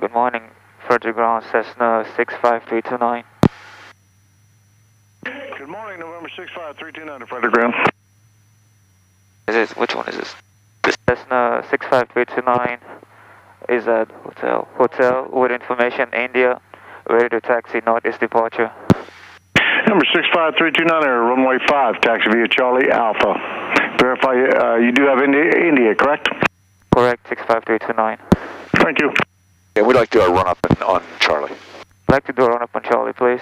Good morning, Frederick Ground, Cessna 65329. Good morning, November 65329 to Frederick Ground. Which one is this? Cessna 65329 is at Hotel with information, India, ready to taxi, northeast departure. Number 65329 Air, runway 5, taxi via Charlie Alpha. Verify you do have India, correct? Correct, 65329. Thank you. Yeah, we'd like to do a run-up on Charlie. I'd like to do a run-up on Charlie, please.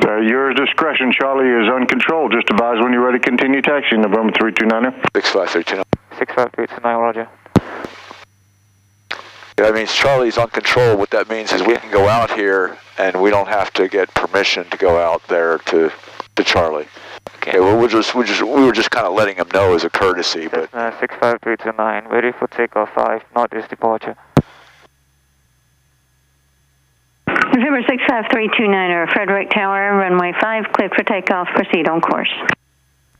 Your discretion, Charlie is uncontrolled. Just advise when you're ready to continue taxiing, November 329. 65329. 65329, roger. Yeah, that means Charlie's uncontrolled. What that means is we can go out here and we don't have to get permission to go out there to Charlie. Okay, well, we were just kind of letting him know as a courtesy, but 65329, ready for takeoff 5, northeast departure. November 65329, Frederick Tower, runway 5, cleared for takeoff, proceed on course.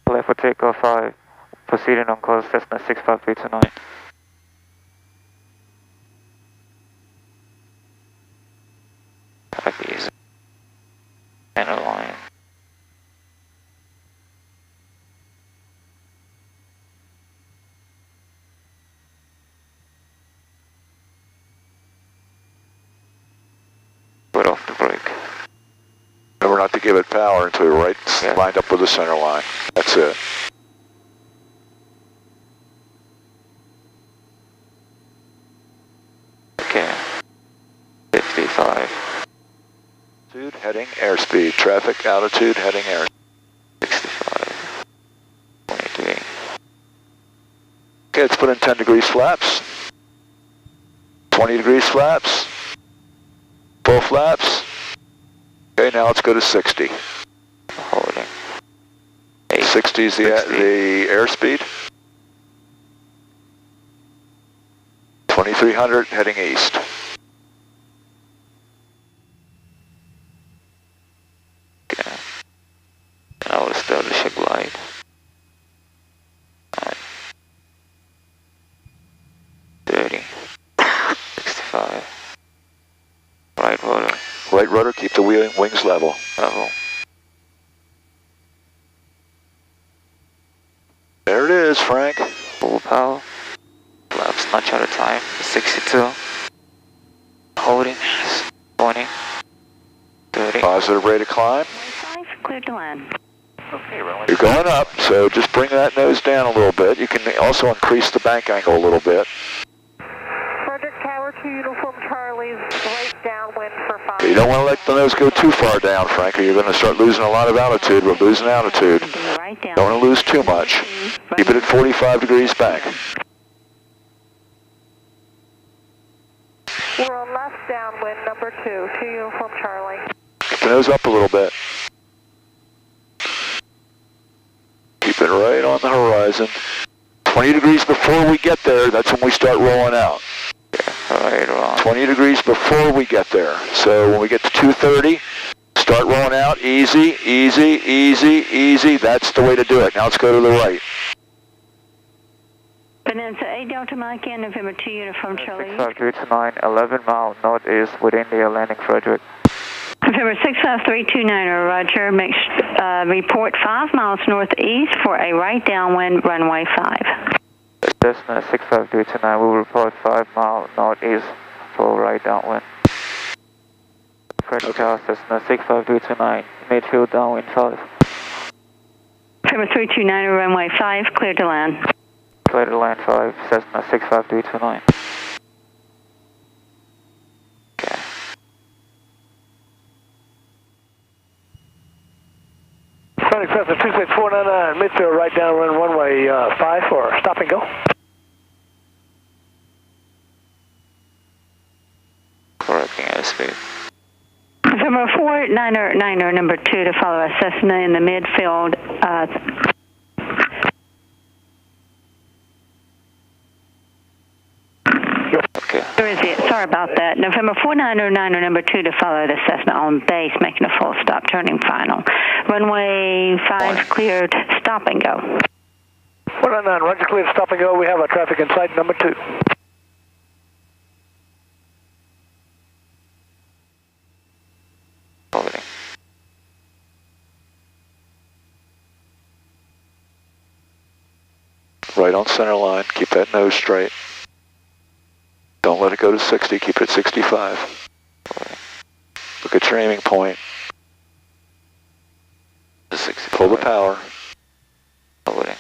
Clear for takeoff 5, proceeding on course, Cessna 65329. Copy, center line. Put off the brake. remember not to give it power until you're right lined up with the center line. That's it. Okay. 55. Altitude, heading, airspeed. Traffic, altitude, heading, airspeed. 65. 23. Okay, let's put in 10 degrees flaps. 20 degrees flaps. Full flaps. Okay, now let's go to 60. Holding. 60 is the airspeed. 2300 heading east. Okay. Now we'll establish a glide. Alright. 30. 65. Right rudder. Right rudder, keep the wings level. Level. There it is, Frank. Full power. Flaps notch at a time. 62. Holding. 20. 30. Positive rate of climb. 5, clear to land. Okay, runway. You're going up, so just bring that nose down a little bit. You can also increase the bank angle a little bit. Frederick Tower 2, Uniform Charlie's right downwind for 5. You don't want to let the nose go too far down, Frank, or you're going to start losing a lot of altitude. We're losing altitude. Right down. Don't want to lose too much. Keep it at 45 degrees back. We're on left downwind, number 2 Uniform Charlie. Keep the nose up a little bit. Keep it right on the horizon. 20 degrees before we get there, that's when we start rolling out. Right on. 20 degrees before we get there. So when we get to 230, start rolling out. Easy, easy, easy, easy. That's the way to do it. Now let's go to the right. Bonanza 8 Delta Mike and November 2 Uniform Charlie. 65329, 11 mile northeast with India landing Frederick. November 65329, roger. Report 5 miles northeast for a right downwind runway 5. Cessna 65329 will report 5 mile northeast for right downwind. Frederick Tower, Cessna 65329, midfield downwind 5. November 329, runway 5, clear to land. Clear to land 5, Cessna 65329. Okay. Frederick Cessna 26499, midfield right downwind runway 5 for stop and go. Correcting airspeed. November 499, number 2 to follow a Cessna in the midfield. Okay. Where is it? Sorry about that. November 499, number 2 to follow the Cessna on base, making a full stop, turning final. Runway 5 cleared, stop and go. 499, roger, cleared, stop and go. We have a traffic in sight, number 2. right on center line. Keep that nose straight. Don't let it go to 60. Keep it at 65. Look at your aiming point. Pull the power. Loading.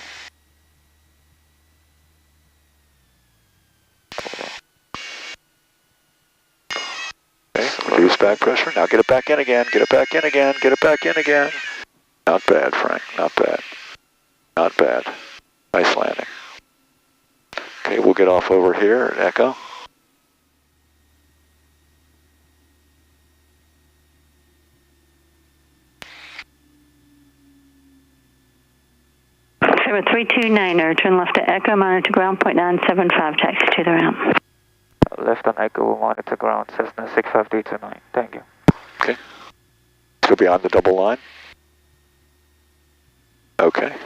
Okay, reduce back pressure. Now get it back in again. Get it back in again. Get it back in again. Not bad, Frank. Not bad. Not bad. Nice landing. Okay, we'll get off over here at Echo. November 329er, turn left to Echo, monitor ground, point 975, taxi to the ramp. Left on Echo, will monitor ground, Cessna 65329. Thank you. Okay. Let's go beyond the double line. Okay.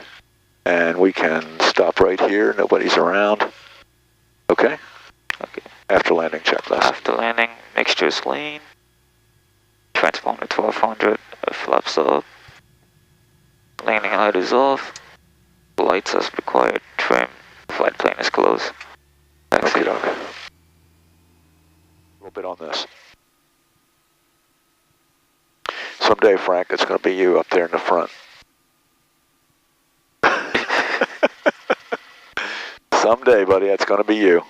And we can stop right here. Nobody's around. Okay. Okay. After landing checklist. After landing, mixtures lean. Transponder 1200, flaps up. Landing light is off. Lights as required. Trim. Flight plane is closed. Taxi. Okay, okay. A little bit on this. Someday, Frank, it's going to be you up there in the front. Someday, buddy, it's going to be you.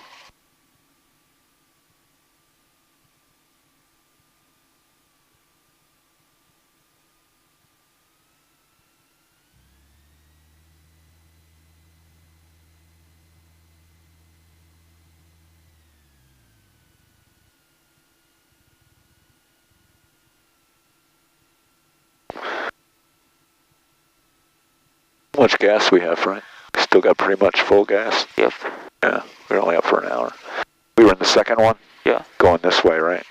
How much gas we have, Frank? Still got pretty much full gas? Yep. Yeah, we're only up for an hour. We were in the second one? Yeah. Going this way, right?